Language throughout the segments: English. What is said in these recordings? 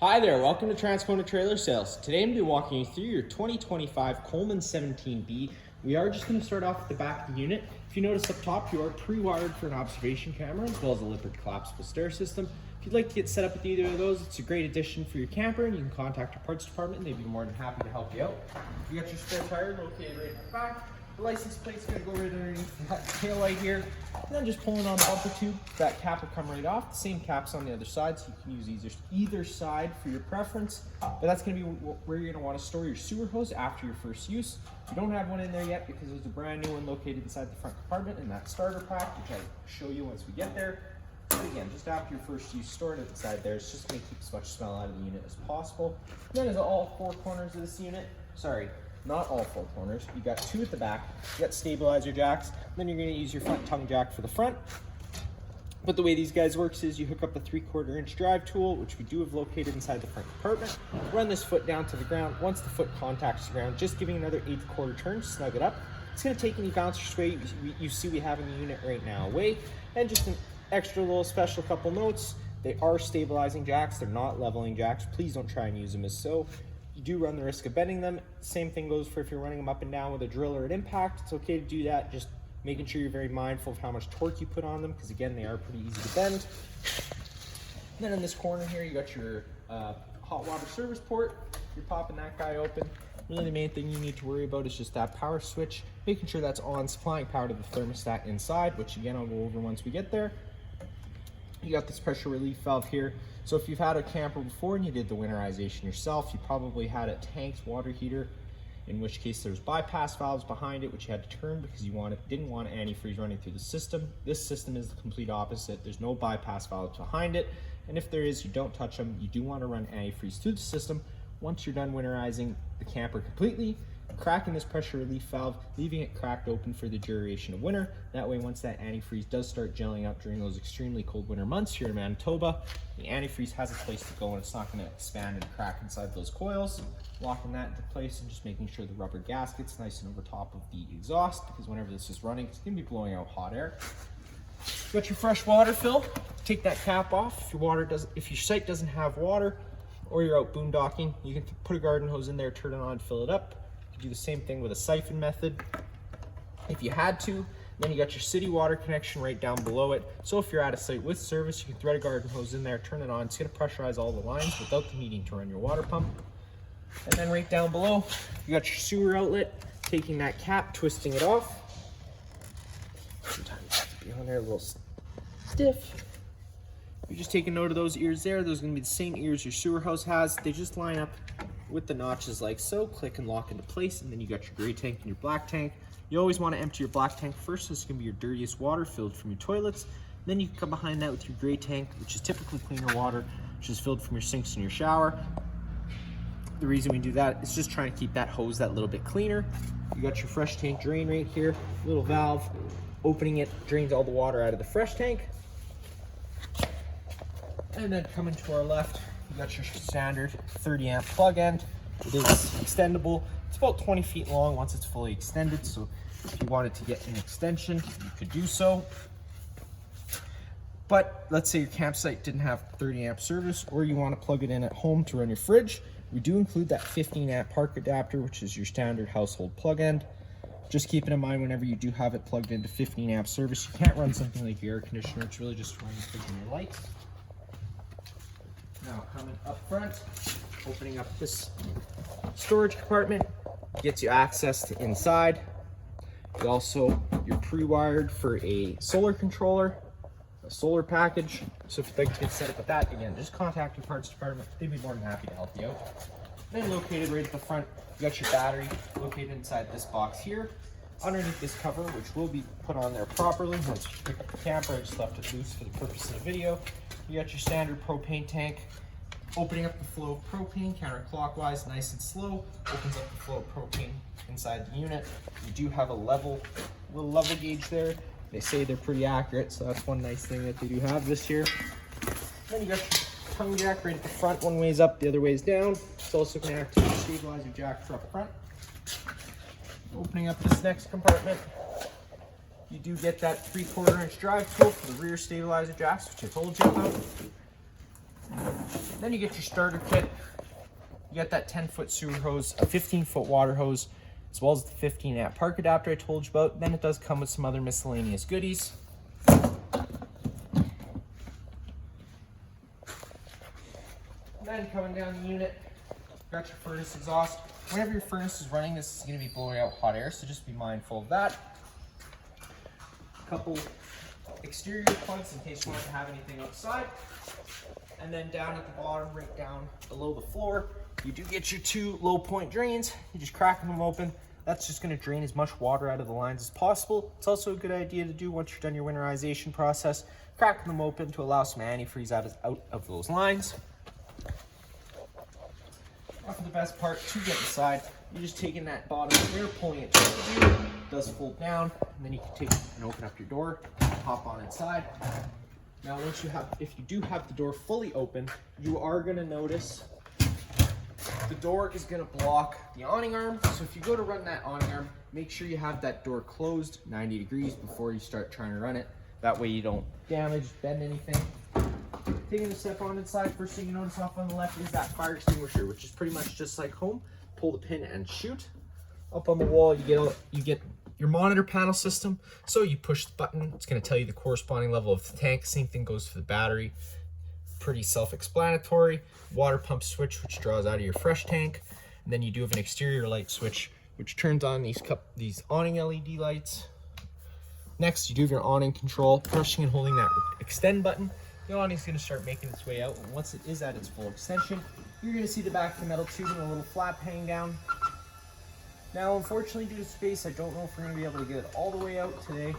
Hi there, welcome to Transcona Trailer Sales. Today I'm going to be walking you through your 2025 Coleman 17B. We are just going to start off at the back of the unit. If you notice up top, you are pre-wired for an observation camera as well as a lipid collapsible stair system. If you'd like to get set up with either of those, it's a great addition for your camper, and you can contact your parts department and they'd be more than happy to help you out. You got your spare tire located right in the back. The license plate's going to go right underneath the tail light here. And then just pulling on the bumper tube, that cap will come right off. The same cap's on the other side, so you can use either side for your preference. But that's going to be where you're going to want to store your sewer hose after your first use. You don't have one in there yet because there's a brand new one located inside the front compartment in that starter pack, which I'll show you once we get there. But again, just after your first use, store it inside there. It's just going to keep as much smell out of the unit as possible. And then as all four corners of this unit, not all four corners. You got two at the back. You got stabilizer jacks. Then you're going to use your front tongue jack for the front. But the way these guys works is you hook up the 3/4 inch drive tool, which we do have located inside the front compartment. Run this foot down to the ground. Once the foot contacts the ground, just giving another 1/8 turn, snug it up. It's going to take any bounce or sway you see we have in the unit right now away. And just an extra little special couple notes. They are stabilizing jacks. They're not leveling jacks. Please don't try and use them as so. You do run the risk of bending them. Same thing goes for if you're running them up and down with a drill or an impact. It's okay to do that, just making sure you're very mindful of how much torque you put on them, because again, they are pretty easy to bend. And then in this corner here, you got your hot water service port. You're popping that guy open. Really the main thing you need to worry about is just that power switch, making sure that's on, supplying power to the thermostat inside, which again, I'll go over once we get there. You got this pressure relief valve here. So if you've had a camper before and you did the winterization yourself, you probably had a tanked water heater, in which case there's bypass valves behind it, which you had to turn because you didn't want antifreeze running through the system. This system is the complete opposite. There's no bypass valves behind it. And if there is, you don't touch them. You do want to run antifreeze through the system. Once you're done winterizing the camper completely, cracking this pressure relief valve, leaving it cracked open for the duration of winter. That way, once that antifreeze does start gelling up during those extremely cold winter months here in Manitoba, the antifreeze has a place to go and it's not going to expand and crack inside those coils. Locking that into place and just making sure the rubber gasket's nice and over top of the exhaust, because whenever this is running, it's going to be blowing out hot air. You got your fresh water fill. Take that cap off. If your site doesn't have water, or you're out boondocking, you can put a garden hose in there, turn it on, fill it up. Do the same thing with a siphon method if you had to. Then you got your city water connection right down below it. So if you're at a site with service, you can thread a garden hose in there, turn it on. It's going to pressurize all the lines without the needing to run your water pump. And then right down below, you got your sewer outlet. Taking that cap, twisting it off. Sometimes it have to be on there a little stiff. You just take a note of those ears there. Those are going to be the same ears your sewer hose has. They just line up with the notches like so, click and lock into place. And then you got your gray tank and your black tank. You always want to empty your black tank first. This is going to be your dirtiest water filled from your toilets. Then you can come behind that with your gray tank, which is typically cleaner water, which is filled from your sinks and your shower. The reason we do that is just trying to keep that hose that little bit cleaner. You got your fresh tank drain right here, little valve. Opening it drains all the water out of the fresh tank. And then coming to our left, you got your standard 30 amp plug end. It is extendable. It's about 20 feet long once it's fully extended. So if you wanted to get an extension, you could do so. But let's say your campsite didn't have 30 amp service, or you want to plug it in at home to run your fridge. We do include that 15 amp park adapter, which is your standard household plug end. Just keep it in mind whenever you do have it plugged into 15 amp service, you can't run something like your air conditioner. It's really just running your lights. Now coming up front, opening up this storage compartment gets you access to inside. You're pre-wired for a solar controller, a solar package. So if you'd like to get set up with that, again, just contact your parts department. They'd be more than happy to help you out. Then located right at the front, you got your battery located inside this box here. Underneath this cover, which will be put on there properly once you pick up the camper. I just left it loose for the purpose of the video. You got your standard propane tank. Opening up the flow of propane counterclockwise, nice and slow, opens up the flow of propane inside the unit. You do have a little level gauge there. They say they're pretty accurate, so that's one nice thing that they do have this year. Then you got your tongue jack right at the front. One way's up, the other way's down. It's also going to act as a stabilizer jack for up front. Opening up this next compartment, you do get that 3/4 inch drive tool for the rear stabilizer jacks, which I told you about. Then you get your starter kit. You got that 10-foot sewer hose, a 15-foot water hose, as well as the 15-amp park adapter I told you about. Then it does come with some other miscellaneous goodies. Then coming down the unit, got your furnace exhaust. Whenever your furnace is running, this is going to be blowing out hot air, so just be mindful of that. A couple exterior plugs in case you want to have anything outside. And then down at the bottom, right down below the floor, you do get your 2 low point drains. You just crack them open. That's just going to drain as much water out of the lines as possible. It's also a good idea to do once you're done your winterization process. Crack them open to allow some antifreeze out of those lines. Now for the best part, to get inside, you're just taking that bottom here, pulling it towards you. It does fold down, and then you can take and open up your door, hop on inside. Now if you do have the door fully open, you are going to notice the door is going to block the awning arm. So if you go to run that awning arm, make sure you have that door closed 90 degrees before you start trying to run it. That way you don't damage, bend anything. Taking a step on inside, first thing you notice off on the left is that fire extinguisher, which is pretty much just like home. Pull the pin and shoot. Up on the wall, you get your monitor panel system. So you push the button, it's going to tell you the corresponding level of the tank. Same thing goes for the battery. Pretty self-explanatory. Water pump switch, which draws out of your fresh tank. And then you do have an exterior light switch, which turns on these awning LED lights. Next, you do have your awning control. Pushing and holding that extend button, the awning is going to start making its way out, and once it is at its full extension, you're going to see the back of the metal tube and a little flap hang down. Now, unfortunately, due to space, I don't know if we're going to be able to get it all the way out today.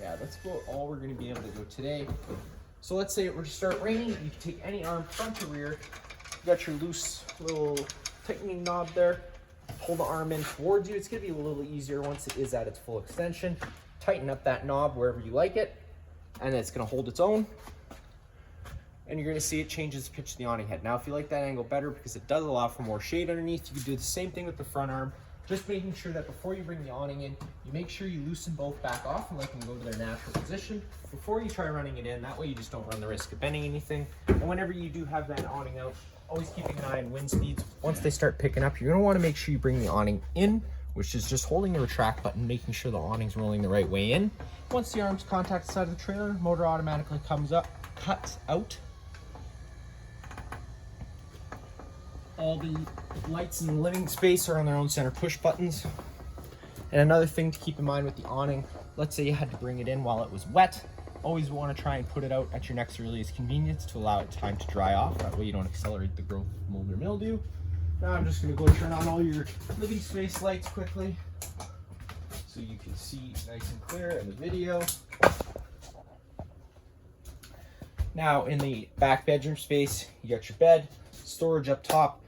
Yeah, that's about all we're going to be able to go today. So let's say it were to start raining, you can take any arm front to rear. You got your loose little tightening knob there. Pull the arm in towards you. It's going to be a little easier once it is at its full extension. Tighten up that knob wherever you like it, and it's going to hold its own. And you're going to see it changes the pitch of the awning head. Now, if you like that angle better, because it does allow for more shade underneath, you can do the same thing with the front arm. Just making sure that before you bring the awning in, you make sure you loosen both back off and let them go to their natural position before you try running it in. That way you just don't run the risk of bending anything. And whenever you do have that awning out, always keeping an eye on wind speeds. Once they start picking up, you're going to want to make sure you bring the awning in, which is just holding the retract button, making sure the awning's rolling the right way in. Once the arms contact the side of the trailer, motor automatically comes up, cuts out. All the lights in the living space are on their own center push buttons. And another thing to keep in mind with the awning, let's say you had to bring it in while it was wet, always want to try and put it out at your next earliest convenience to allow it time to dry off. That way you don't accelerate the growth of mold or mildew. Now I'm just going to go turn on all your living space lights quickly so you can see nice and clear in the video. Now in the back bedroom space, you got your bed, storage up top.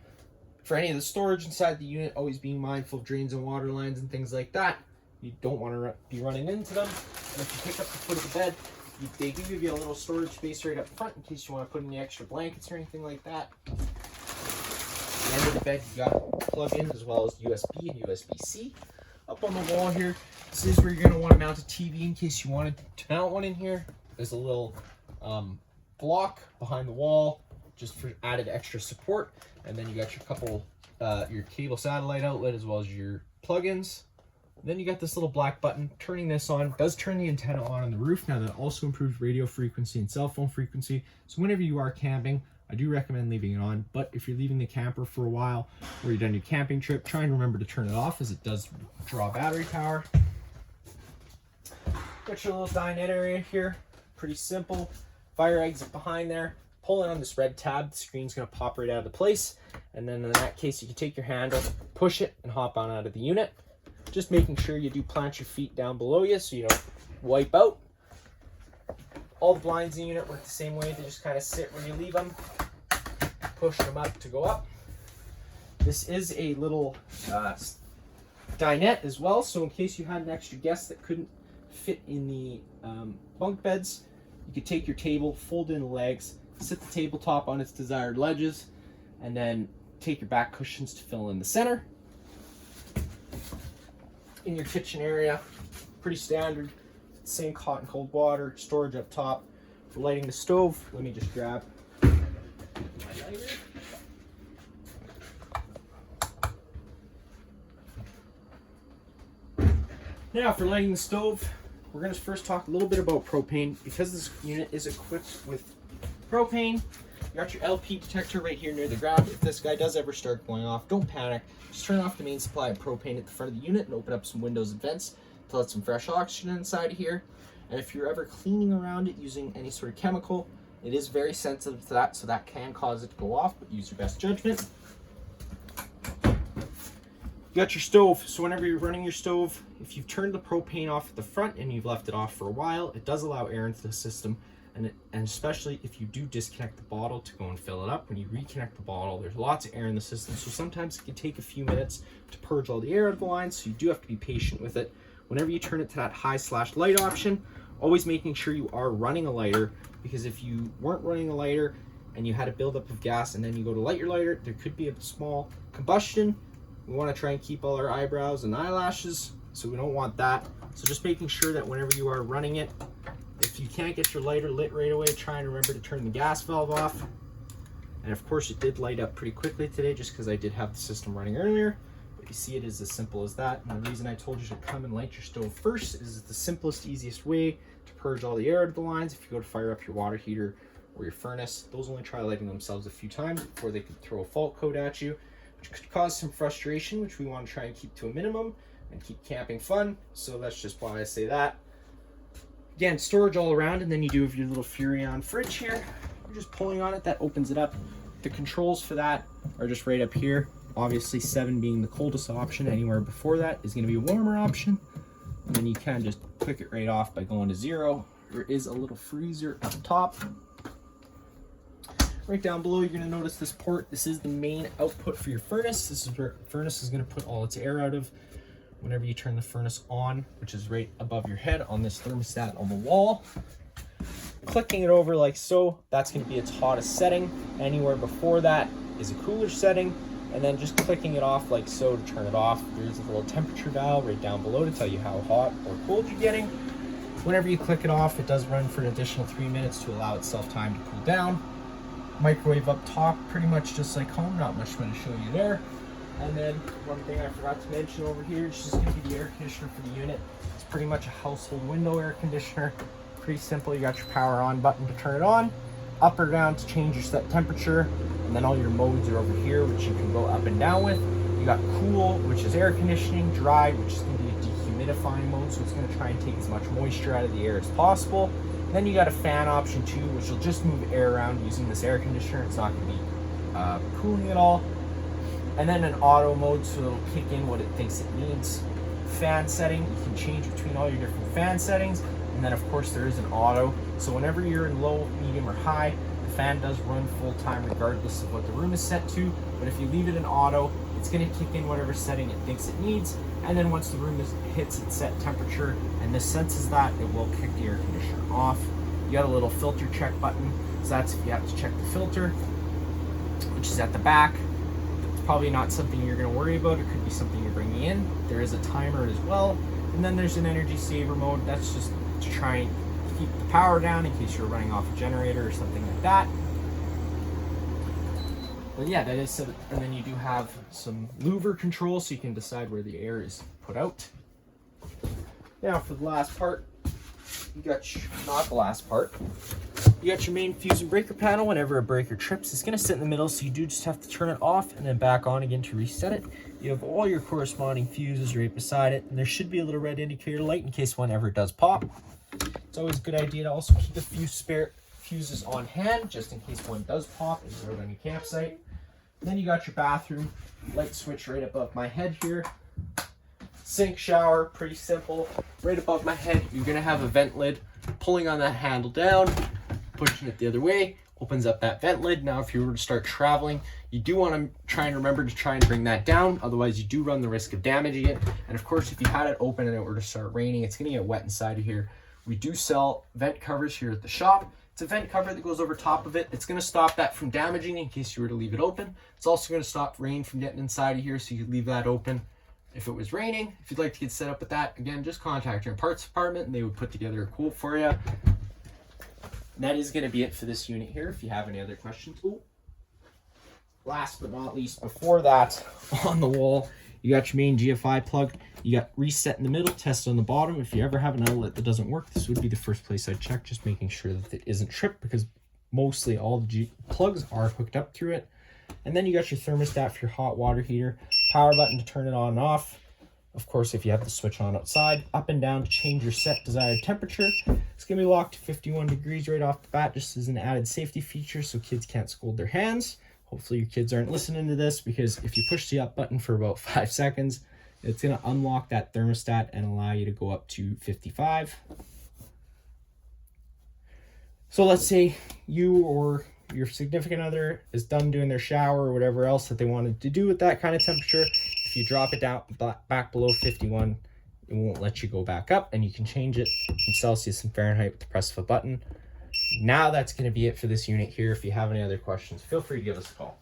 For any of the storage inside the unit, always being mindful of drains and water lines and things like that. You don't want to be running into them. And if you pick up the foot of the bed, they do give you a little storage space right up front in case you want to put any extra blankets or anything like that. At the end of the bed, you got plug-ins as well as USB and USB-C. Up on the wall here, this is where you're going to want to mount a TV in case you wanted to mount one in here. There's a little block behind the wall just for added extra support. And then you got your couple, your cable satellite outlet as well as your plugins. Then you got this little black button. Turning this on does turn the antenna on the roof. Now that also improves radio frequency and cell phone frequency. So whenever you are camping, I do recommend leaving it on. But if you're leaving the camper for a while or you're done your camping trip, try and remember to turn it off as it does draw battery power. Got your little dinette area here. Pretty simple. Fire exit behind there. Pulling on this red tab, the screen's going to pop right out of the place. And then in that case, you can take your handle, push it, and hop on out of the unit. Just making sure you do plant your feet down below you so you don't wipe out. All the blinds in the unit work the same way. They just kind of sit where you leave them. Push them up to go up. This is a little dinette as well. So in case you had an extra guest that couldn't fit in the bunk beds, you could take your table, fold in the legs, sit the tabletop on its desired ledges, and then take your back cushions to fill in the center. In your kitchen area, pretty standard, same hot and cold water, storage up top, For lighting the stove, let me just grab my lighter. Now for lighting the stove, we're going to first talk a little bit about propane. Because this unit is equipped with propane, you got your LP detector right here near the ground. If this guy does ever start going off, don't panic. Just turn off the main supply of propane at the front of the unit and open up some windows and vents to let some fresh oxygen inside of here. And if you're ever cleaning around it using any sort of chemical, it is very sensitive to that, so that can cause it to go off, but use your best judgment. You got your stove, so whenever you're running your stove, if you've turned the propane off at the front and you've left it off for a while, it does allow air into the system, and especially if you do disconnect the bottle to go and fill it up, when you reconnect the bottle, there's lots of air in the system, so sometimes it can take a few minutes to purge all the air out of the line, so you do have to be patient with it. Whenever you turn it to that high/light option, always making sure you are running a lighter, because if you weren't running a lighter and you had a buildup of gas and then you go to light your lighter, there could be a small combustion. We want to try and keep all our eyebrows and eyelashes, so we don't want that. So just making sure that whenever you are running it, if you can't get your lighter lit right away, try and remember to turn the gas valve off. And of course it did light up pretty quickly today just because I did have the system running earlier. But you see it is as simple as that. And the reason I told you to come and light your stove first is it's the simplest, easiest way to purge all the air out of the lines. If you go to fire up your water heater or your furnace, those only try lighting themselves a few times before they could throw a fault code at you, which could cause some frustration, which we want to try and keep to a minimum and keep camping fun. So that's just why I say that. Again, storage all around, and then you do have your little Furrion fridge here. You're just pulling on it, that opens it up. The controls for that are just right up here. Obviously 7 being the coldest option. Anywhere before that is going to be a warmer option. And then you can just click it right off by going to 0. There is a little freezer up top. Right down below, you're going to notice this port. This is the main output for your furnace. This is where the furnace is going to put all its air out of whenever you turn the furnace on, which is right above your head on this thermostat on the wall. Clicking it over like so, that's going to be its hottest setting. Anywhere before that is a cooler setting, and then just clicking it off like so to turn it off. There's a little temperature dial right down below to tell you how hot or cold you're getting. Whenever you click it off, it does run for an additional 3 minutes to allow itself time to cool down. Microwave up top, pretty much just like home, not much going to show you there. And then one thing I forgot to mention over here is just going to be the air conditioner for the unit. It's pretty much a household window air conditioner. Pretty simple. You got your power on button to turn it on, up or down to change your set temperature, and then all your modes are over here, which you can go up and down with. You got cool, which is air conditioning, dry, which is going to be a dehumidifying mode, so it's going to try and take as much moisture out of the air as possible. Then you got a fan option too, which will just move air around using this air conditioner. It's not going to be cooling at all. And then an auto mode, so it'll kick in what it thinks it needs. Fan setting, you can change between all your different fan settings. And then of course there is an auto. So whenever you're in low, medium, or high, the fan does run full time regardless of what the room is set to. But if you leave it in auto, it's going to kick in whatever setting it thinks it needs. And then once the room hits its set temperature and this senses that, it will kick the air conditioner off. You got a little filter check button. So that's if you have to check the filter, which is at the back. Probably not something you're going to worry about. It could be something you're bringing in. There is a timer as well. And then there's an energy saver mode. That's just to try and keep the power down in case you're running off a generator or something like that. But yeah, that is some, and then you do have some louver control so you can decide where the air is put out. Now for the last part, you got not the last part. You got your main fuse and breaker panel. Whenever a breaker trips, it's going to sit in the middle, so you do just have to turn it off and then back on again to reset it. You have all your corresponding fuses right beside it, and there should be a little red indicator light in case one ever does pop. It's always a good idea to also keep a few spare fuses on hand, just in case one does pop and you're out on your campsite. And then you got your bathroom light switch right above my head here. Sink, shower, pretty simple. Right above my head, you're going to have a vent lid. Pulling on that handle down, pushing it the other way, opens up that vent lid. Now, if you were to start traveling, you do want to try and remember to try and bring that down. Otherwise, you do run the risk of damaging it. And of course, if you had it open and it were to start raining, it's going to get wet inside of here. We do sell vent covers here at the shop. It's a vent cover that goes over top of it. It's going to stop that from damaging in case you were to leave it open. It's also going to stop rain from getting inside of here, so you could leave that open if it was raining. If you'd like to get set up with that, again, just contact your parts department and they would put together a quote for you. And that is going to be it for this unit here. If you have any other questions. Ooh. Last but not least, before that, on the wall, you got your main GFI plug. You got reset in the middle, test on the bottom. If you ever have an outlet that doesn't work, this would be the first place I'd check, just making sure that it isn't tripped, because mostly all the plugs are hooked up through it. And then you got your thermostat for your hot water heater, power button to turn it on and off. Of course, if you have the switch on outside, up and down to change your set desired temperature. It's going to be locked to 51 degrees right off the bat, just as an added safety feature so kids can't scold their hands. Hopefully your kids aren't listening to this, because if you push the up button for about 5 seconds, it's going to unlock that thermostat and allow you to go up to 55. So let's say you or your significant other is done doing their shower or whatever else that they wanted to do with that kind of temperature. If you drop it down back below 51, it won't let you go back up, and you can change it from Celsius and Fahrenheit with the press of a button. Now that's going to be it for this unit here. If you have any other questions, feel free to give us a call.